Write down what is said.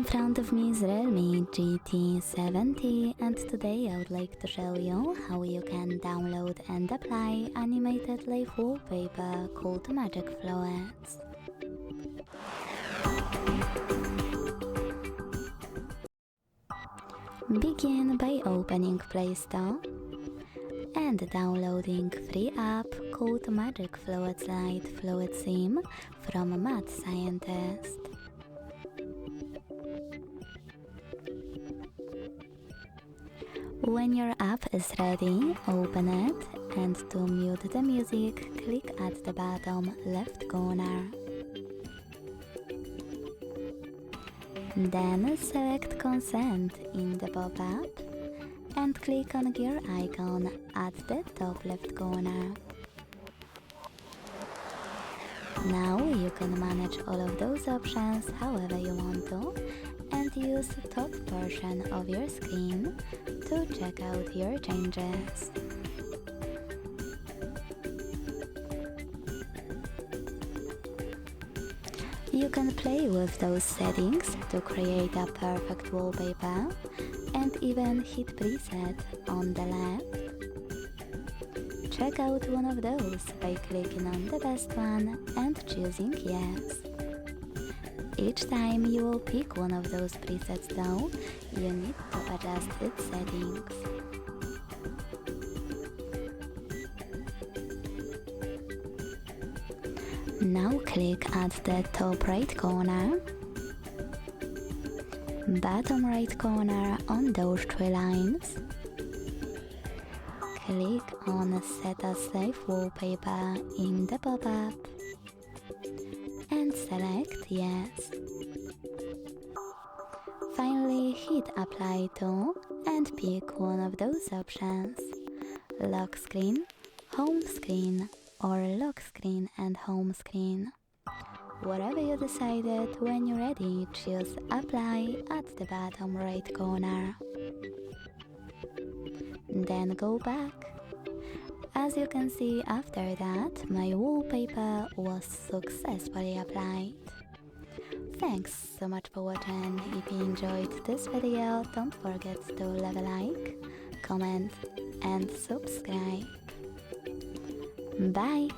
front of me is REALME GT 70 and today I would like to show you how you can download and apply animated live wallpaper called Magic Flowers. Begin by opening Play Store and downloading free app called Magic Flowers Light Fluid Theme from Mad Scientist. When your app is ready, open it, and to mute the music, click at the bottom left corner. Then select Consent in the pop-up and click on gear icon at the top left corner. Now you can manage all of those options however you want to and use the top portion of your screen to check out your changes. You can play with those settings to create a perfect wallpaper and even hit preset on the left. Check out one of those by clicking on the best one and choosing yes. Each time you will pick one of those presets though, you need to adjust its settings. Now click at the top right corner, bottom right corner on those three lines. Click on Set as Live Wallpaper in the pop-up and select Yes. Finally hit Apply to and pick one of those options: Lock Screen, Home Screen or Lock Screen and Home Screen. Whatever you decided, when you're ready, choose Apply at the bottom right corner. Then go back. As you can see, after that, my wallpaper was successfully applied. Thanks so much for watching. If you enjoyed this video, don't forget to leave a like, comment and subscribe. Bye!